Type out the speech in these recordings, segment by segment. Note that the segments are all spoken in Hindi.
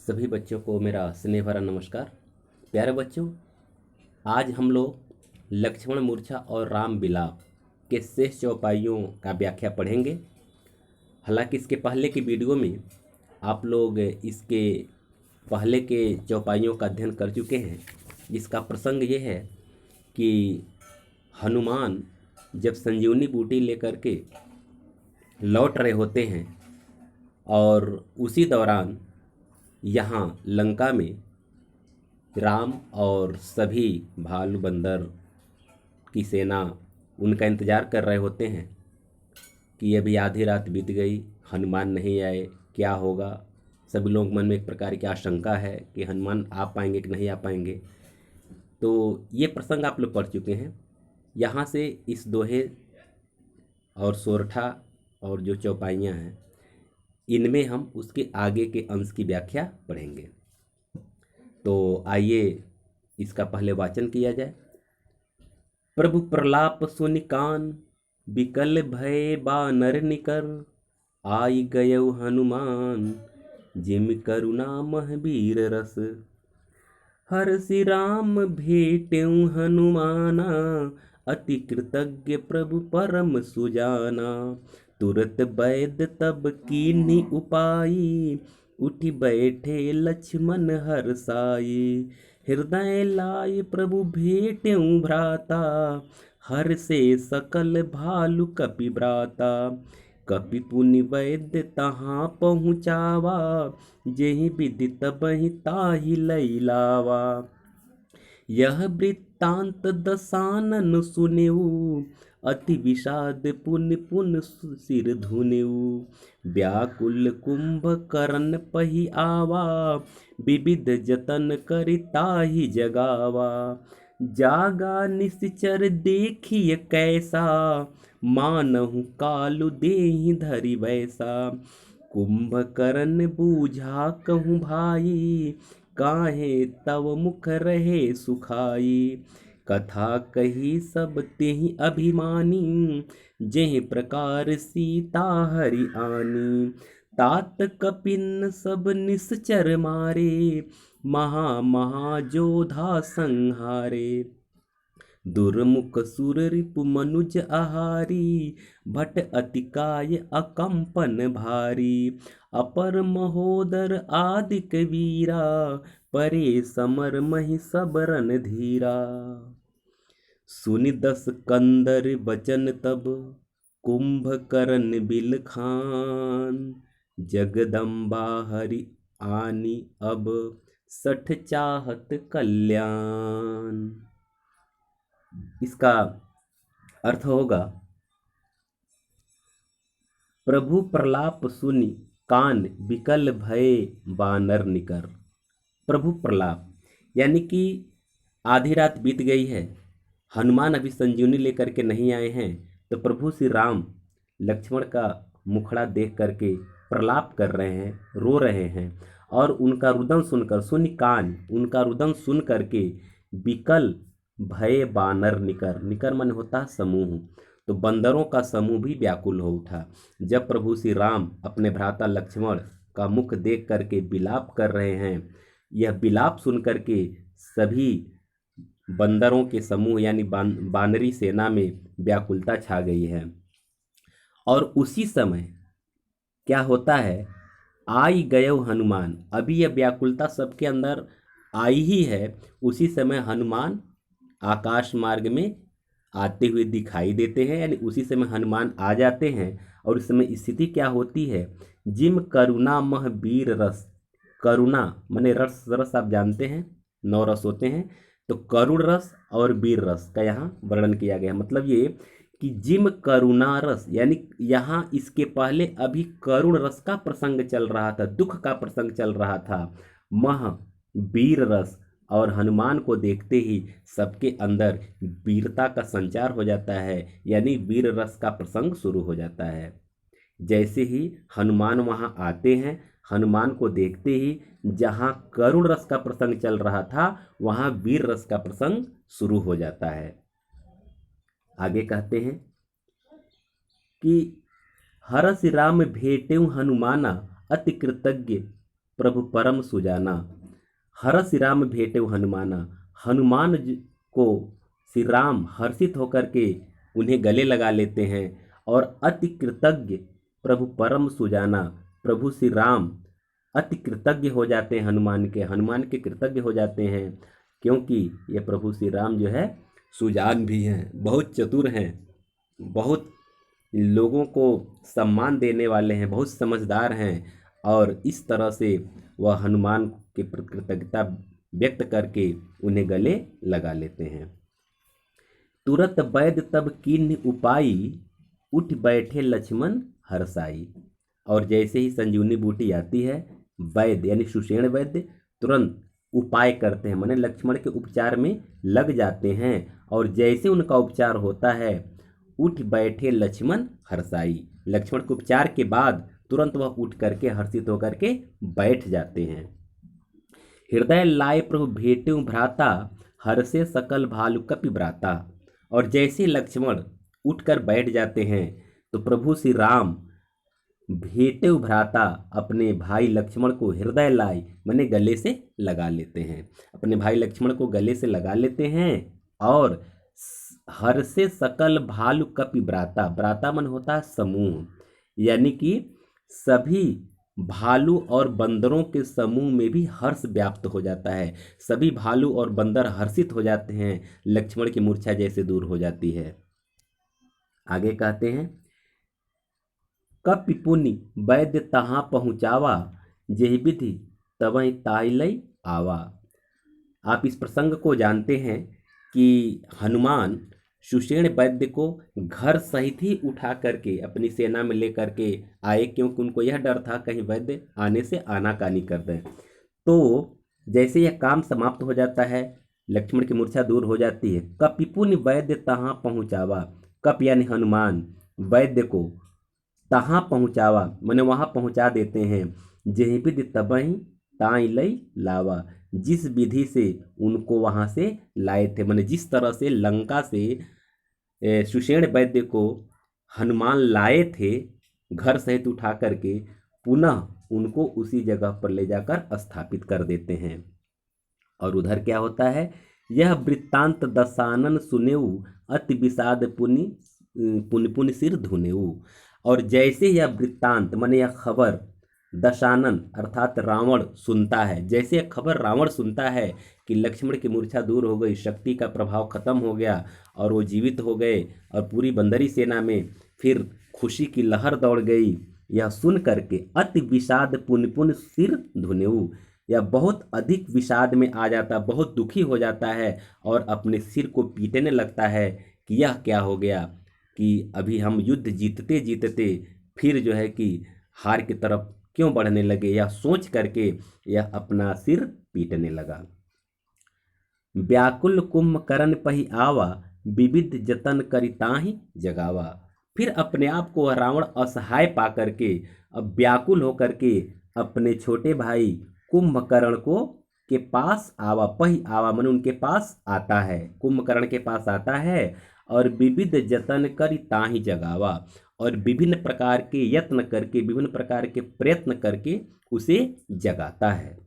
सभी बच्चों को मेरा स्नेह भरा नमस्कार। प्यारे बच्चों, आज हम लोग लक्ष्मण मूर्छा और राम विलाप के शेष चौपाइयों का व्याख्या पढ़ेंगे। हालांकि इसके पहले की वीडियो में आप लोग इसके पहले के चौपाइयों का अध्ययन कर चुके हैं, जिसका प्रसंग ये है कि हनुमान जब संजीवनी बूटी लेकर के लौट रहे होते हैं और उसी दौरान यहाँ लंका में राम और सभी भालू बंदर की सेना उनका इंतज़ार कर रहे होते हैं कि अभी आधी रात बीत गई, हनुमान नहीं आए, क्या होगा। सभी लोग मन में एक प्रकार की आशंका है कि हनुमान आ पाएंगे कि नहीं आ पाएंगे। तो ये प्रसंग आप लोग पढ़ चुके हैं। यहाँ से इस दोहे और सोरठा और जो चौपाइयाँ हैं, इनमें हम उसके आगे के अंश की व्याख्या पढ़ेंगे। तो आइए इसका पहले वाचन किया जाए। प्रभु प्रलाप सुनि कान, बिकल भय बानर निकर। आई गयौ हनुमान, जिम करुणा महावीर रस। हर्षि राम भेटेउ हनुमाना, अति कृतज्ञ प्रभु परम सुजाना। तुरत वैद्य तब कीन्ही उपाई, उठी बैठे लक्ष्मण हर्षाई। हृदय लाई प्रभु भेटेउ भ्राता, हर्षे सकल भालु कपि भ्राता। कपि पुनि वैद्य तहाँ पहुँचावा, जेहि विधि तबहि ताहि लैलावा। यह वृत्तांत दसानन सुनेऊ, अति विषाद पुनि पुन सिर धुनेऊ। व्याकुल कुंभकर्ण पहि आवा, विविध जतन करि ताहि जगावा। जागा निश्चर देखिय कैसा, मानहु कालु देहि धरि वैसा। कुंभकर्ण बूझा कहूँ भाई, काहे तव मुख रहे सुखाई। कथा कही सब तेहि अभिमानी, जेहि प्रकार सीता हरि आनी। तात कपिन सब निश्चर मारे, महा महा जोधा संहारे। दुर्मुख सुर रिपु मनुज आहारी, भट अतिकाय अकंपन भारी। अपर महोदर आदिक वीरा, परे समर महि सब रन धीरा। सुनि दस कंदर बचन तब, कुंभकर्ण बिल खान। जगदम्बा हरि आनी अब, सठ चाहत कल्याण। इसका अर्थ होगा, प्रभु प्रलाप सुनि कान, बिकल भय बानर निकर। प्रभु प्रलाप यानी कि आधी रात बीत गई है, हनुमान अभी संजीवनी लेकर के नहीं आए हैं, तो प्रभु श्री राम लक्ष्मण का मुखड़ा देख करके प्रलाप कर रहे हैं, रो रहे हैं। और उनका रुदन सुनकर, सुनि कान, उनका रुदन सुन करके, बिकल भय बानर निकर, निकर मन होता समूह, तो बंदरों का समूह भी व्याकुल हो उठा। जब प्रभु श्री राम अपने भ्राता लक्ष्मण का मुख देख करके विलाप कर रहे हैं, यह विलाप सुन करके सभी बंदरों के समूह यानी बानरी सेना में व्याकुलता छा गई है। और उसी समय क्या होता है, आई गयो हनुमान। अभी यह व्याकुलता सबके अंदर आई ही है, उसी समय हनुमान आकाश मार्ग में आते हुए दिखाई देते हैं, यानी उसी समय हनुमान आ जाते हैं। और इस समय स्थिति क्या होती है, जिम करुणा मह वीर रस। करुणा माने रस, रस आप जानते हैं 9 रस होते हैं, तो करुण रस और वीर रस का यहाँ वर्णन किया गया। मतलब ये कि जिम करुणा रस, यानी यहाँ इसके पहले अभी करुण रस का प्रसंग चल रहा था, दुख का प्रसंग चल रहा था। मह वीर रस, और हनुमान को देखते ही सबके अंदर वीरता का संचार हो जाता है, यानी वीर रस का प्रसंग शुरू हो जाता है। जैसे ही हनुमान वहां आते हैं, हनुमान को देखते ही जहां करुण रस का प्रसंग चल रहा था, वहां वीर रस का प्रसंग शुरू हो जाता है। आगे कहते हैं कि हरसि राम भेटेउ हनुमाना, अति कृतज्ञ प्रभु परम सुजाना। हरस राम भेटे हनुमाना। हनुमान को श्री राम हर्षित होकर के उन्हें गले लगा लेते हैं और अति कृतज्ञ प्रभु परम सुजाना, प्रभु श्री राम अति कृतज्ञ हो जाते हैं हनुमान के कृतज्ञ हो जाते हैं, क्योंकि ये प्रभु श्री राम जो है सुजान भी हैं, बहुत चतुर हैं, बहुत लोगों को सम्मान देने वाले हैं, बहुत समझदार हैं। और इस तरह से वह हनुमान के प्रति कृतज्ञता व्यक्त करके उन्हें गले लगा लेते हैं। तुरत वैद्य तब कीन्ह उपाई, उठ बैठे लक्ष्मण हर्षाई। और जैसे ही संजीवनी बूटी आती है, वैद्य यानी सुषेण वैद्य तुरंत उपाय करते हैं, माने लक्ष्मण के उपचार में लग जाते हैं। और जैसे उनका उपचार होता है, उठ बैठे लक्ष्मण हर्षाई, लक्ष्मण के उपचार के बाद तुरंत वह उठ करके हर्षित होकर के बैठ जाते हैं। हृदय लाए प्रभु भेटु भ्राता, हर्षे सकल भालु कपि भ्राता। और जैसे लक्ष्मण उठकर बैठ जाते हैं तो प्रभु श्री राम भेटे भ्राता अपने भाई लक्ष्मण को हृदय लाए माने गले से लगा लेते हैं, अपने भाई लक्ष्मण को गले से लगा लेते हैं। और हर्षे सकल भालु कपि भ्राता, भ्राता मन होता है समूह, यानी कि सभी भालू और बंदरों के समूह में भी हर्ष व्याप्त हो जाता है। सभी भालू और बंदर हर्षित हो जाते हैं, लक्ष्मण की मूर्छा जैसे दूर हो जाती है। आगे कहते हैं, कपि पुनि वैद्य तहाँ पहुँचावा, जेहि विधि तवहि ताहि लई आवा। आप इस प्रसंग को जानते हैं कि हनुमान सुषेण वैद्य को घर सहित ही उठा करके अपनी सेना में लेकर के आए, क्योंकि उनको यह डर था कहीं वैद्य आने से आनाकानी कर दें। तो जैसे यह काम समाप्त हो जाता है, लक्ष्मण की मूर्छा दूर हो जाती है। कपि पुनि वैद्य तहाँ पहुँचावा, कप यानी हनुमान वैद्य को तहाँ पहुँचावा माने वहाँ पहुँचा देते हैं। जेहि विधि तबहि ताहि लई लावा, जिस विधि से उनको वहाँ से लाए थे, माने जिस तरह से लंका से सुषेण वैद्य को हनुमान लाए थे घर सहित उठा करके, पुनः उनको उसी जगह पर ले जाकर स्थापित कर देते हैं। और उधर क्या होता है, यह वृत्तांत दशानन सुनेऊ, अति विषाद पुनि पुनि पुनि सिर धुनेऊ। और जैसे यह वृत्तांत माने यह खबर दशानन अर्थात रावण सुनता है, जैसे यह खबर रावण सुनता है कि लक्ष्मण की मूर्छा दूर हो गई, शक्ति का प्रभाव खत्म हो गया और वो जीवित हो गए और पूरी बंदरी सेना में फिर खुशी की लहर दौड़ गई, यह सुन करके अति विषाद पुनि पुनि सिर धुनेऊ, यह बहुत अधिक विषाद में आ जाता, बहुत दुखी हो जाता है और अपने सिर को पीटने लगता है कि यह क्या हो गया कि अभी हम युद्ध जीतते जीतते फिर जो है कि हार की तरफ क्यों बढ़ने लगे, यह सोच करके यह अपना सिर पीटने लगा। व्याकुल कुंभकर्ण पहि आवा, विविध जतन करिताहि जगावा। फिर अपने आप को रावण असहाय पा करके अब व्याकुल होकर के अपने छोटे भाई कुंभकर्ण को के पास आवा, पहि आवा मन उनके पास आता है, कुंभकर्ण के पास आता है और विविध जतन करि ताहि जगावा, और विभिन्न प्रकार के यत्न करके विभिन्न प्रकार के प्रयत्न करके उसे जगाता है।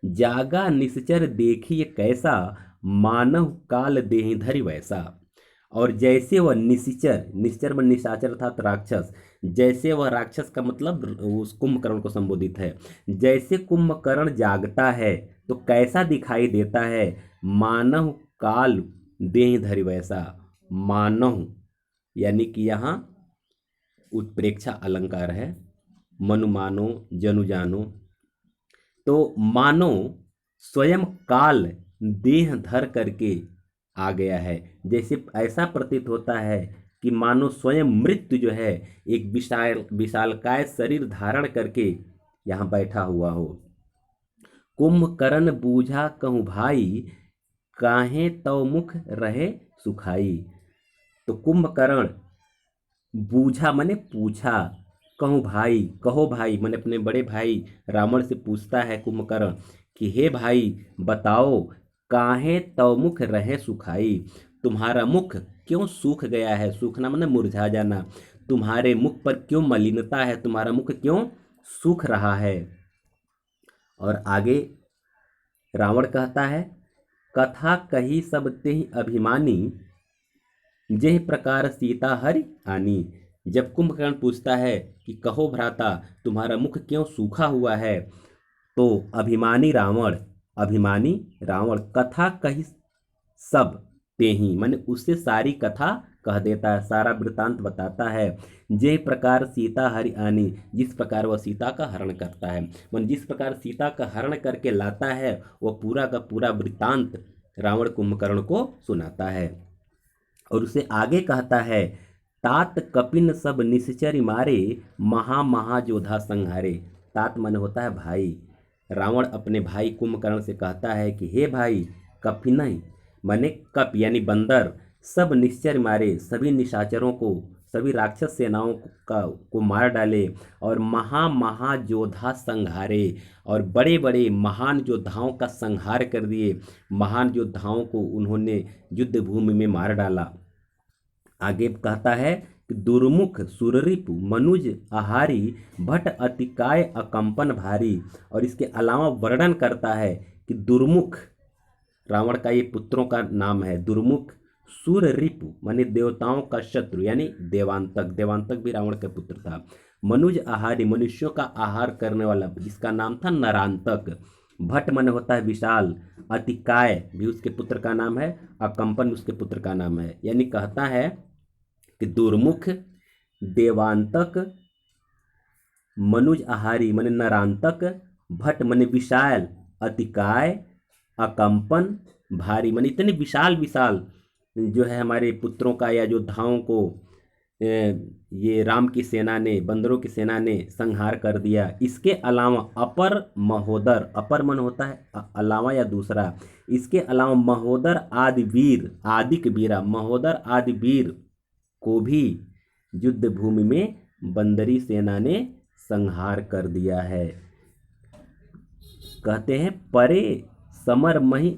जागा निश्चर देखिए कैसा, मानव काल देहि धरि वैसा। और जैसे वह निश्चर में निशाचर अर्थात राक्षस, जैसे वह राक्षस का मतलब उस कुंभकर्ण को संबोधित है, जैसे कुंभकर्ण जागता है तो कैसा दिखाई देता है, मानव काल देहि धरि वैसा। मानव यानी कि यहाँ उत्प्रेक्षा अलंकार है, मनु मानो जनु जानो, तो मानो स्वयं काल देह धर करके आ गया है, जैसे ऐसा प्रतीत होता है कि मानो स्वयं मृत्यु जो है एक विशालकाय शरीर धारण करके यहाँ बैठा हुआ हो। कुंभकर्ण बूझा कहूँ भाई, काहे तव मुख रहे सुखाई। तो कुंभकर्ण बूझा माने पूछा, कहूँ भाई, कहो भाई माने अपने बड़े भाई रावण से पूछता है कुंभकर्ण कि हे भाई बताओ, काहे तव मुख रहे सुखाई, तुम्हारा मुख क्यों सूख गया है, सूखना माने मुरझा जाना, तुम्हारे मुख पर क्यों मलिनता है, तुम्हारा मुख क्यों सूख रहा है। और आगे रावण कहता है, कथा कही सब तेहि अभिमानी, जेह प्रकार सीता हरि आनी। जब कुंभकर्ण पूछता है कि कहो भ्राता, तुम्हारा मुख क्यों सूखा हुआ है, तो अभिमानी रावण कथा कही सब तेहि, माने उससे सारी कथा कह देता है, सारा वृतांत बताता है। जे प्रकार सीता हरि आनी, जिस प्रकार वह सीता का हरण करता है, मन जिस प्रकार सीता का हरण करके लाता है, वह पूरा का पूरा वृतांत रावण कुंभकर्ण को सुनाता है। और उसे आगे कहता है, तात कपिन सब निश्चरी मारे, महाजोधा संहारे। तात मन होता है भाई। रावण अपने भाई कुंभकर्ण से कहता है कि हे भाई, कपिन माने कप यानी बंदर, सब निश्चर मारे, सभी निशाचरों को, सभी राक्षस सेनाओं को मार डाले, और महाजोधा संहारे, और बड़े बड़े महान योद्धाओं का संहार कर दिए। महान योद्धाओं को उन्होंने युद्ध भूमि में मार डाला। आगे कहता है कि दुर्मुख सुररिपु मनुज आहारी, भट अतिकाय अकंपन भारी। और इसके अलावा वर्णन करता है कि दुर्मुख, रावण का ये पुत्रों का नाम है, दुर्मुख, सुररिपु माने देवताओं का शत्रु यानी देवांतक भी रावण का पुत्र था। मनुज आहारी, मनुष्यों का आहार करने वाला, जिसका नाम था नरांतक। भट मन होता है विशाल, अतिकाय भी उसके पुत्र का नाम है, अकंपन उसके पुत्र का नाम है। यानी कहता है कि दुर्मुख, देवांतक, मनुज आहारी माने नरांतक, भट माने विशाल, अतिकाय, अकंपन, भारी माने इतने विशाल विशाल जो है हमारे पुत्रों का या योद्धाओं को ये राम की सेना ने, बंदरों की सेना ने संहार कर दिया। इसके अलावा अपर महोदर, अपर मन होता है अलावा या दूसरा, इसके अलावा महोदर आदि वीर, आदिक वीरा, महोदर आदि वीर को भी युद्ध भूमि में बंदरी सेना ने संहार कर दिया है। कहते हैं परे समर मही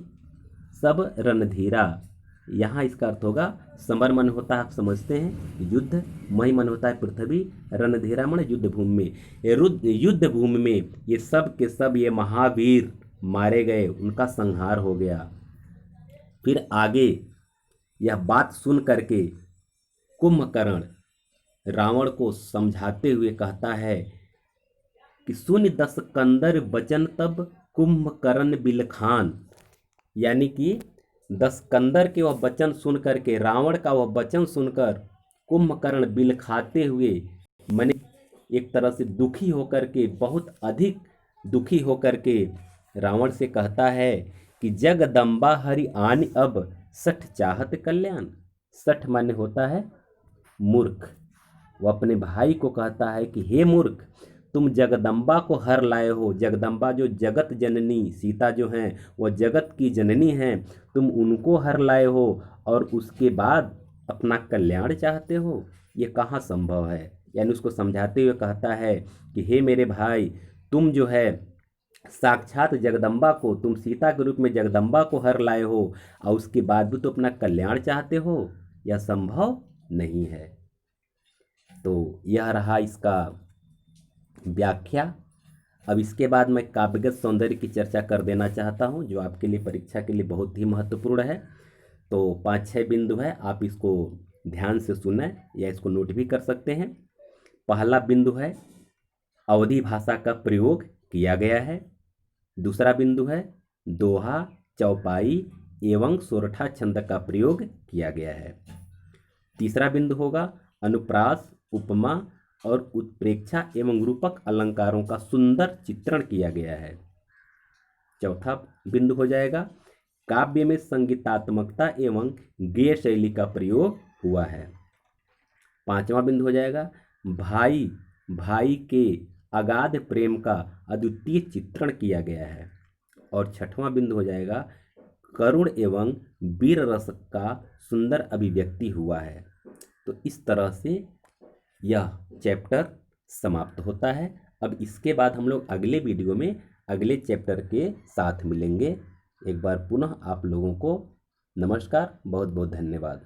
सब रणधीरा। यहाँ इसका अर्थ होगा, समर मन होता है आप समझते हैं युद्ध, मही मन होता है पृथ्वी, रणधीरा मन युद्ध भूमि में। युद्ध भूमि में ये सब के सब ये महावीर मारे गए, उनका संहार हो गया। फिर आगे यह बात सुन करके कुंभकर्ण रावण को समझाते हुए कहता है कि सुन दस कंदर बचन तब कुंभकर्ण बिलखान। यानी कि दस कंदर के वह वचन सुन करके, रावण का वह वचन सुनकर कुंभकर्ण बिलखाते हुए, माने एक तरह से दुखी होकर के, बहुत अधिक दुखी होकर के रावण से कहता है कि जगदम्बा हरि आन अब सठ चाहत कल्याण। सठ माने होता है मूर्ख। वो अपने भाई को कहता है कि हे मूर्ख, तुम जगदम्बा को हर लाए हो। जगदम्बा जो जगत जननी सीता जो हैं, वह जगत की जननी हैं, तुम उनको हर लाए हो और उसके बाद अपना कल्याण चाहते हो, ये कहाँ संभव है। यानी उसको समझाते हुए कहता है कि हे मेरे भाई, तुम जो है साक्षात जगदम्बा को, तुम सीता के रूप में जगदम्बा को हर लाए हो और उसके बाद भी तो अपना कल्याण चाहते हो, यह संभव नहीं है। तो यह रहा इसका व्याख्या। अब इसके बाद मैं काव्यगत सौंदर्य की चर्चा कर देना चाहता हूं, जो आपके लिए परीक्षा के लिए बहुत ही महत्वपूर्ण है। तो 5-6 बिंदु है, आप इसको ध्यान से सुनें या इसको नोट भी कर सकते हैं। पहला बिंदु है, अवधी भाषा का प्रयोग किया गया है। दूसरा बिंदु है, दोहा, चौपाई एवं सोरठा छंद का प्रयोग किया गया है। तीसरा बिंदु होगा, अनुप्रास, उपमा और उत्प्रेक्षा एवं रूपक अलंकारों का सुंदर चित्रण किया गया है। चौथा बिंदु हो जाएगा, काव्य में संगीतात्मकता एवं गेय शैली का प्रयोग हुआ है। पांचवा बिंदु हो जाएगा, भाई भाई के अगाध प्रेम का अद्वितीय चित्रण किया गया है। और छठवां बिंदु हो जाएगा, करुण एवं वीर रस का सुंदर अभिव्यक्ति हुआ है। तो इस तरह से यह चैप्टर समाप्त होता है। अब इसके बाद हम लोग अगले वीडियो में अगले चैप्टर के साथ मिलेंगे। एक बार पुनः आप लोगों को नमस्कार, बहुत बहुत धन्यवाद।